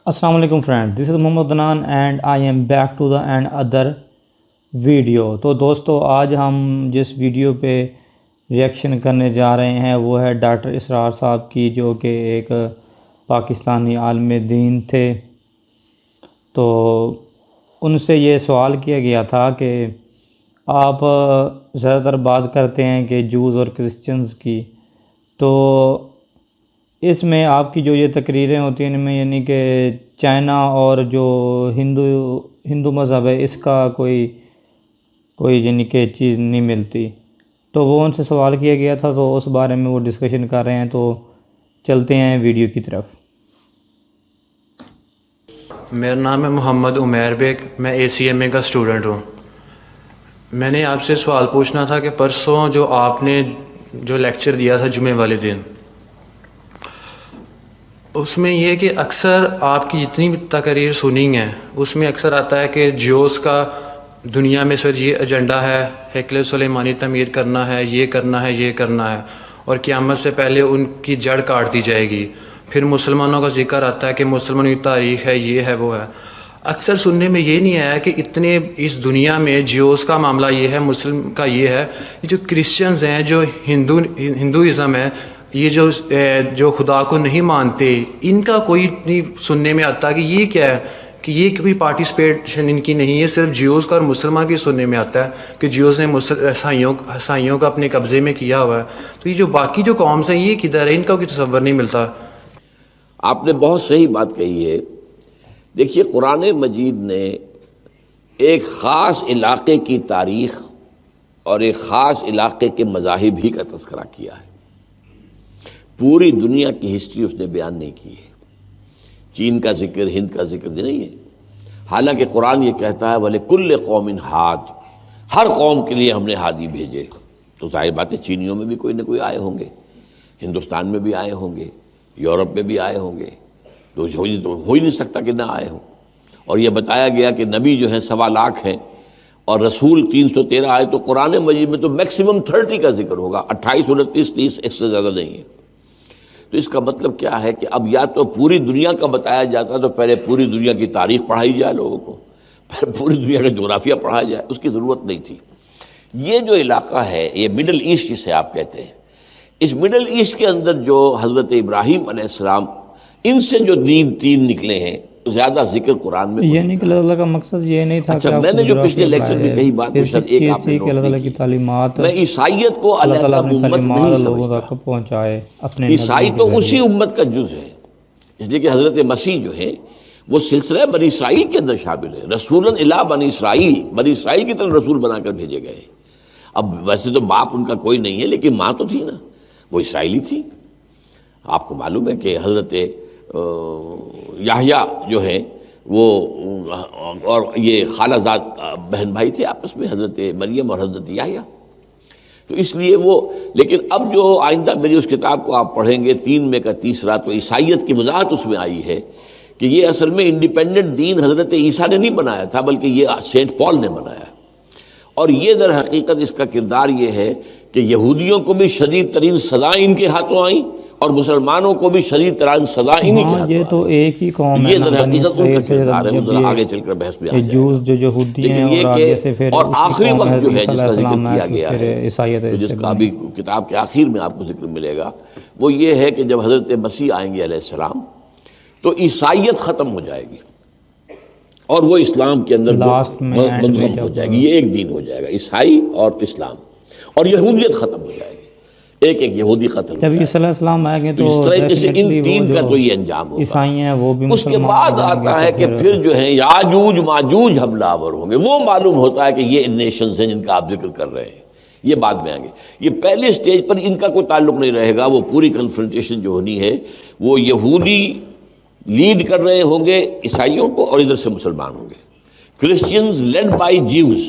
السلام علیکم friend, this is Muhammad Adnan and I am back to the another video. تو دوستو، آج ہم جس ویڈیو پہ ریئیکشن کرنے جا رہے ہیں وہ ہے ڈاکٹر اسرار صاحب کی، جو کہ ایک پاکستانی عالم دین تھے۔ تو ان سے یہ سوال کیا گیا تھا کہ آپ زیادہ تر بات کرتے ہیں کہ جوز اور کرسچنز کی، تو اس میں آپ کی جو یہ تقریریں ہوتی ہیں ان میں یعنی کہ چائنا اور جو ہندو مذہب ہے اس کا کوئی یعنی کہ چیز نہیں ملتی۔ تو وہ ان سے سوال کیا گیا تھا، تو اس بارے میں وہ ڈسکشن کر رہے ہیں۔ تو چلتے ہیں ویڈیو کی طرف۔ میرا نام ہے محمد عمیر بیگ، میں ACMA کا اسٹوڈنٹ ہوں۔ میں نے آپ سے سوال پوچھنا تھا کہ پرسوں جو آپ نے جو لیکچر دیا تھا جمعے والے دن، اس میں یہ کہ اکثر آپ کی جتنی بھی تقاریر سنی ہیں اس میں اکثر آتا ہے کہ جیوز کا دنیا میں سر یہ ایجنڈا ہے، ہیکل سلیمانی تعمیر کرنا ہے، یہ کرنا ہے، یہ کرنا ہے، اور قیامت سے پہلے ان کی جڑ کاٹ دی جائے گی۔ پھر مسلمانوں کا ذکر آتا ہے کہ مسلمانوں کی تاریخ ہے، یہ ہے، وہ ہے۔ اکثر سننے میں یہ نہیں آیا کہ اتنے اس دنیا میں جیوز کا معاملہ یہ ہے، مسلم کا یہ ہے، یہ جو کرسچنز ہیں، جو ہندوازم ہے، یہ جو خدا کو نہیں مانتے، ان کا کوئی نہیں سننے میں آتا کہ یہ کیا ہے، کہ یہ کوئی پارٹیسپیشن ان کی نہیں ہے۔ صرف جیوز کا اور مسلمان کی سننے میں آتا ہے کہ جیوز نے عیسائیوں کا اپنے قبضے میں کیا ہوا ہے۔ تو یہ جو باقی جو قومز ہیں یہ کدھر ہے، ان کا کوئی تصور نہیں ملتا۔ آپ نے بہت صحیح بات کہی ہے۔ دیکھیے، قرآن مجید نے ایک خاص علاقے کی تاریخ اور ایک خاص علاقے کے مذاہب ہی کا تذکرہ کیا ہے، پوری دنیا کی ہسٹری اس نے بیان نہیں کی ہے۔ چین کا ذکر، ہند کا ذکر نہیں ہے، حالانکہ قرآن یہ کہتا ہے وَلِكُلِّ قَوْمٍ ہاد، ہر قوم کے لیے ہم نے ہادی بھیجے۔ تو ظاہر بات ہے چینیوں میں بھی کوئی نہ کوئی آئے ہوں گے، ہندوستان میں بھی آئے ہوں گے، یورپ میں بھی آئے ہوں گے، تو ہو ہی نہیں سکتا کہ نہ آئے ہوں۔ اور یہ بتایا گیا کہ نبی جو ہیں 1.25 لاکھ ہیں اور رسول 313 آئے، تو قرآن مجید میں تو میکسیمم 30 کا ذکر ہوگا، 28 29 30 اس سے زیادہ نہیں ہے۔ تو اس کا مطلب کیا ہے کہ اب یا تو پوری دنیا کا بتایا جاتا تو پہلے پوری دنیا کی تاریخ پڑھائی جائے لوگوں کو، پھر پوری دنیا کا جغرافیہ پڑھایا جائے، اس کی ضرورت نہیں تھی۔ یہ جو علاقہ ہے، یہ مڈل ایسٹ جسے آپ کہتے ہیں، اس مڈل ایسٹ کے اندر جو حضرت ابراہیم علیہ السلام، ان سے جو تین نکلے ہیں، زیادہ ذکر قرآن میں یعنی کہ اللہ تعالیٰ کا مقصد یہ نہیں تھا کہ میں نے جو پچھلے لیکچر میں کہی بات ایک آپ نے اللہ تعالیٰ کی تعلیمات، میں عیسائیت کو اللہ تعالیٰ علیحدہ اپنی امت نہیں تعلیمات لوگوں سمجھتا۔ تک پہنچائے اپنے عیسائی تو اسی امت کا جز ہے، اس لیے کہ حضرت مسیح جو ہے وہ سلسلہ بنی اسرائیل کے اندر شامل ہے، رسولاً الی بنی اسرائیل، بنی اسرائیل کی طرف رسول بنا کر بھیجے گئے۔ اب ویسے تو باپ ان کا کوئی نہیں ہے، لیکن ماں تو تھی نا، وہ اسرائیلی تھی۔ آپ کو معلوم ہے کہ حضرت یحییٰ جو ہے وہ اور یہ خالہ زاد بہن بھائی تھے آپس میں، حضرت مریم اور حضرت یحییٰ۔ تو اس لیے وہ، لیکن اب جو آئندہ میری اس کتاب کو آپ پڑھیں گے 3 میں کا تیسرا، تو عیسائیت کی وضاحت اس میں آئی ہے کہ یہ اصل میں انڈیپینڈنٹ دین حضرت عیسیٰ نے نہیں بنایا تھا، بلکہ یہ سینٹ پال نے بنایا۔ اور یہ در حقیقت اس کا کردار یہ ہے کہ یہودیوں کو بھی شدید ترین سزائیں ان کے ہاتھوں آئیں اور مسلمانوں کو بھی شدید ترین سزائیں انہی کے ہاتھوں یہ تو ایک ہی قوم ہے، یہ در حقیقت ان کا کردار ہے۔ ذرا آگے چل کر بحث میں آ جائے جوز جو یہودی ہیں، اور آگے سے پھر اور آخری وقت جو ہے جس کا ذکر کیا گیا ہے، عیسائیت، جس کا ابھی کتاب کے آخر میں آپ کو ذکر ملے گا، وہ یہ ہے کہ جب حضرت مسیح آئیں گے علیہ السلام تو عیسائیت ختم ہو جائے گی اور وہ اسلام کے اندر منظم ہو جائے گی۔ یہ ایک دین ہو جائے گا، عیسائی اور اسلام، اور یہودیت ختم ہو جائے گی، ایک یہودی ختم ہو جب جائے عیسی علیہ السلام آئیں گے تو اس طرح سے ان تین کا تو یہ انجام ہوگا۔ عیسائی ہیں وہ بھی اس کے بعد آتا ہے کہ پھر جو ہے یاجوج ماجوج حملہ آور ہوں گے۔ وہ معلوم ہوتا ہے کہ یہ نیشنز ہیں جن کا آپ ذکر کر رہے ہیں، یہ بعد میں آئیں گے۔ یہ پہلے سٹیج پر ان کا کوئی تعلق نہیں رہے گا، وہ پوری کنفرنٹیشن جو ہونی ہے وہ یہودی لیڈ کر رہے ہوں گے عیسائیوں کو، اور ادھر سے مسلمان ہوں گے، کرسچنز لیڈ بائی جیوز،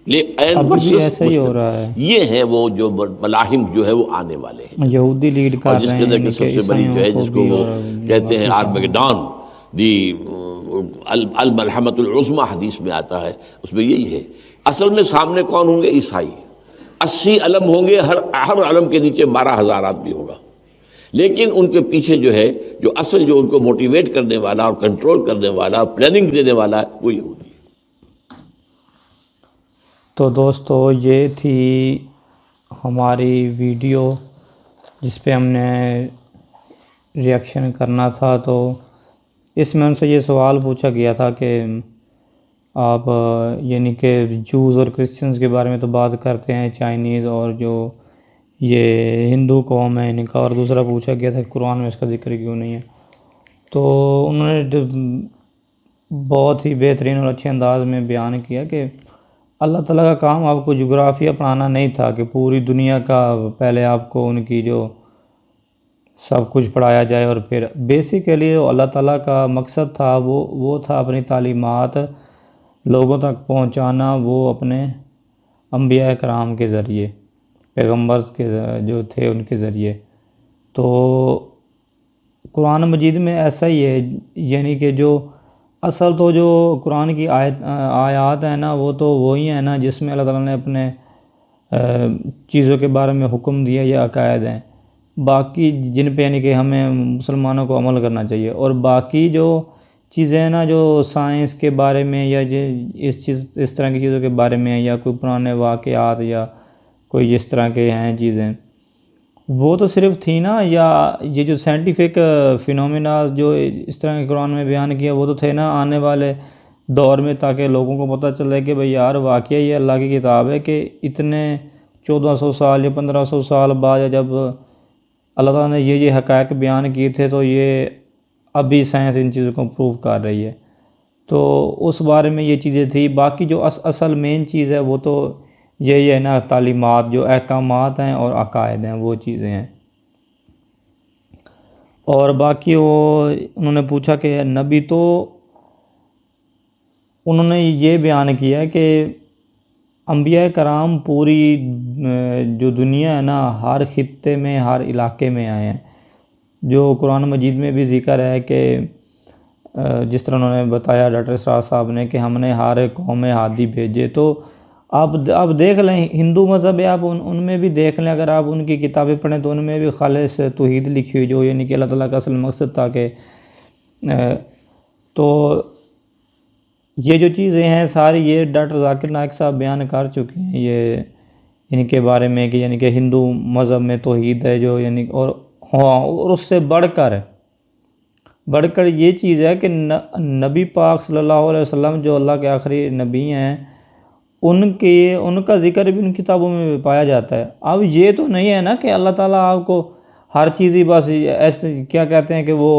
ایسا ہی ہو رہا ہے۔ یہ ہے وہ جو ملاحم جو ہے وہ آنے والے ہیں، یہودی لیڈ کر اور جس رہے کے اندر ہیں، سب سے بڑی جو ہے جس کو وہ کہتے ہیں آرمیگڈون، دی الملحمۃ العظمیٰ حدیث میں آتا ہے، اس میں یہی ہے۔ اصل میں سامنے کون ہوں گے؟ عیسائی۔ 80 علم ہوں گے، ہر علم کے نیچے 12,000 آدمی ہوگا، لیکن ان کے پیچھے جو ہے جو اصل جو ان کو موٹیویٹ کرنے والا اور کنٹرول کرنے والا اور پلاننگ دینے والا ہے وہ یہودی ہے۔ تو دوستو یہ تھی ہماری ویڈیو جس پہ ہم نے ریئیکشن کرنا تھا۔ تو اس میں ان سے یہ سوال پوچھا گیا تھا کہ آپ یعنی کہ جوز اور کرسچنز کے بارے میں تو بات کرتے ہیں، چائنیز اور جو یہ ہندو قوم ہے ان کا، اور دوسرا پوچھا گیا تھا کہ قرآن میں اس کا ذکر کیوں نہیں ہے۔ تو انہوں نے بہت ہی بہترین اور اچھے انداز میں بیان کیا کہ اللہ تعالیٰ کا کام آپ کو جغرافیہ پڑھانا نہیں تھا کہ پوری دنیا کا پہلے آپ کو ان کی جو سب کچھ پڑھایا جائے، اور پھر بیسیکلی اللہ تعالیٰ کا مقصد تھا وہ تھا اپنی تعلیمات لوگوں تک پہنچانا، وہ اپنے انبیاء کرام کے ذریعے، پیغمبرز کے جو تھے ان کے ذریعے۔ تو قرآن مجید میں ایسا ہی ہے، یعنی کہ جو اصل تو جو قرآن کی آیات ہیں نا وہ تو وہی ہیں نا جس میں اللہ تعالیٰ نے اپنے چیزوں کے بارے میں حکم دیا یا عقائد ہیں، باقی جن پہ یعنی کہ ہمیں مسلمانوں کو عمل کرنا چاہیے، اور باقی جو چیزیں ہیں نا جو سائنس کے بارے میں یا اس طرح کی چیزوں کے بارے میں یا کوئی پرانے واقعات یا کوئی اس طرح کے ہیں چیزیں، وہ تو صرف تھی نا، یا یہ جو سائنٹیفک فینومینا جو اس طرح کے قرآن میں بیان کیا وہ تو تھے نا آنے والے دور میں، تاکہ لوگوں کو پتہ چلے کہ بھئی یار واقعی یہ اللہ کی کتاب ہے کہ اتنے 1400 سال یا 1500 سال بعد جب اللہ تعالیٰ نے یہ حقائق بیان کیے تھے تو یہ ابھی سائنس ان چیزوں کو پروف کر رہی ہے۔ تو اس بارے میں یہ چیزیں تھی، باقی جو اصل مین چیز ہے وہ تو یہی ہے نا، تعلیمات جو احکامات ہیں اور عقائد ہیں وہ چیزیں ہیں۔ اور باقی انہوں نے پوچھا کہ نبی، تو انہوں نے یہ بیان کیا ہے کہ انبیاء کرام پوری جو دنیا ہے نا ہر خطے میں ہر علاقے میں آئے ہیں، جو قرآن مجید میں بھی ذکر ہے کہ جس طرح انہوں نے بتایا ڈاکٹر اسرار صاحب نے کہ ہم نے ہر قوم ہادی بھیجے۔ تو آپ دیکھ لیں ہندو مذہب ہے، آپ ان میں بھی دیکھ لیں، اگر آپ ان کی کتابیں پڑھیں تو ان میں بھی خالص توحید لکھی ہوئی، جو یعنی کہ اللہ تعالیٰ کا اصل مقصد تھا کہ تو یہ جو چیزیں ہیں ساری یہ ڈاکٹر ذاکر نائک صاحب بیان کر چکے ہیں یہ ان کے بارے میں کہ یعنی کہ ہندو مذہب میں توحید ہے جو یعنی اور اس سے بڑھ کر یہ چیز ہے کہ نبی پاک صلی اللہ علیہ وسلم جو اللہ کے آخری نبی ہیں ان کا ذکر بھی ان کتابوں میں پایا جاتا ہے۔ اب یہ تو نہیں ہے نا کہ اللہ تعالیٰ آپ کو ہر چیز ہی بس ایسے کیا کہتے ہیں کہ وہ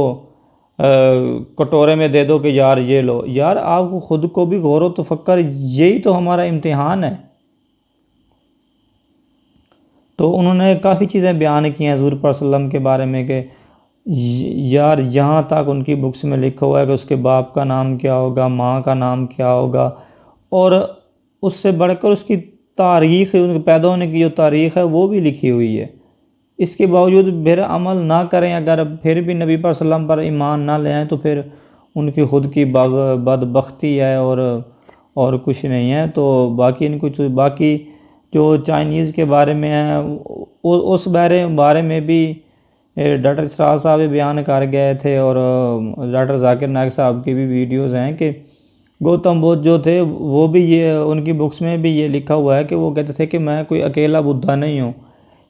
کٹورے میں دے دو کہ یار یہ لو، یار آپ کو خود کو بھی غور و تفکر، یہی تو ہمارا امتحان ہے۔ تو انہوں نے کافی چیزیں بیان کی ہیں حضور پاک صلی اللہ علیہ وسلم کے بارے میں کہ یار یہاں تک ان کی بکس میں لکھا ہوا ہے کہ اس کے باپ کا نام کیا ہوگا، ماں کا نام کیا ہوگا، اور اس سے بڑھ کر اس کی تاریخ، ان کے پیدا ہونے کی جو تاریخ ہے وہ بھی لکھی ہوئی ہے۔ اس کے باوجود پھر عمل نہ کریں، اگر پھر بھی نبی پاک صلی اللہ علیہ وسلم پر ایمان نہ لے آئیں تو پھر ان کی خود کی بدبختی ہے اور کچھ نہیں ہے۔ تو باقی جو چائنیز کے بارے میں ہے اس بارے میں بھی ڈاکٹر اسرار صاحب بیان کر گئے تھے، اور ڈاکٹر ذاکر نائک صاحب کی بھی ویڈیوز ہیں کہ گوتم بدھ جو تھے وہ بھی یہ ان کی بکس میں بھی یہ لکھا ہوا ہے کہ وہ کہتے تھے کہ میں کوئی اکیلا بدھا نہیں ہوں،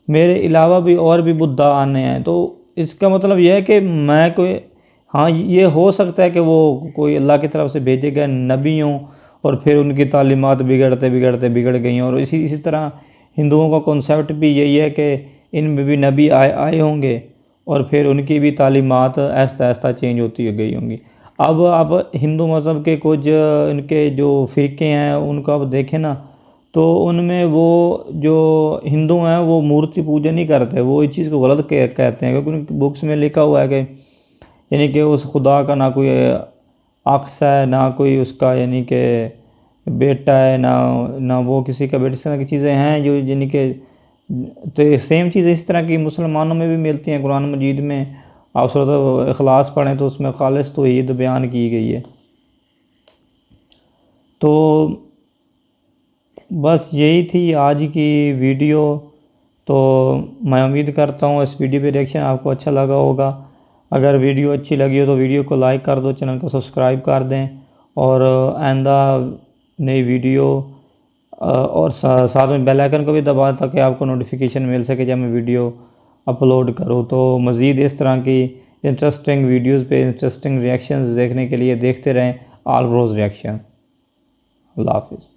میرے علاوہ بھی اور بھی بدھا آنے ہیں۔ تو اس کا مطلب یہ ہے کہ میں کوئی، ہاں یہ ہو سکتا ہے کہ وہ کوئی اللہ کی طرف سے بھیجے گئے نبی ہوں اور پھر ان کی تعلیمات بگڑ گئی ہیں، اور اسی طرح ہندوؤں کا کنسیپٹ بھی یہی ہے کہ ان میں بھی نبی آئے ہوں گے اور پھر ان کی بھی تعلیمات آہستہ آہستہ چینج ہوتی گئی ہوں گی۔ اب ہندو مذہب کے کچھ ان کے جو فرقے ہیں ان کو آپ دیکھیں نا تو ان میں وہ جو ہندو ہیں وہ مورتی پوجا نہیں کرتے، وہ اس چیز کو غلط کہتے ہیں، کیونکہ ان کی بکس میں لکھا ہوا ہے کہ یعنی کہ اس خدا کا نہ کوئی عکس ہے، نہ کوئی اس کا یعنی کہ بیٹا ہے، نہ وہ کسی کا بیٹا، اس طرح کی چیزیں ہیں جو یعنی کہ تو سیم چیز اس طرح کی مسلمانوں میں بھی ملتی ہیں۔ قرآن مجید میں آپ سورۃ اخلاص پڑھیں تو اس میں خالص توحید بیان کی گئی ہے۔ تو بس یہی تھی آج کی ویڈیو تو میں امید کرتا ہوں اس ویڈیو پہ ریئیکشن آپ کو اچھا لگا ہوگا. اگر ویڈیو اچھی لگی ہو تو ویڈیو کو لائک کر دو, چینل کو سبسکرائب کر دیں, اور آئندہ نئی ویڈیو اور ساتھ میں بیل آئیکن کو بھی دبا تاکہ آپ کو نوٹیفیکیشن مل سکے جب میں ویڈیو اپلوڈ کروں. تو مزید اس طرح کی انٹرسٹنگ ویڈیوز پہ انٹرسٹنگ ریئیکشنز دیکھنے کے لیے دیکھتے رہیں آل بروز ریئیکشن. اللہ حافظ.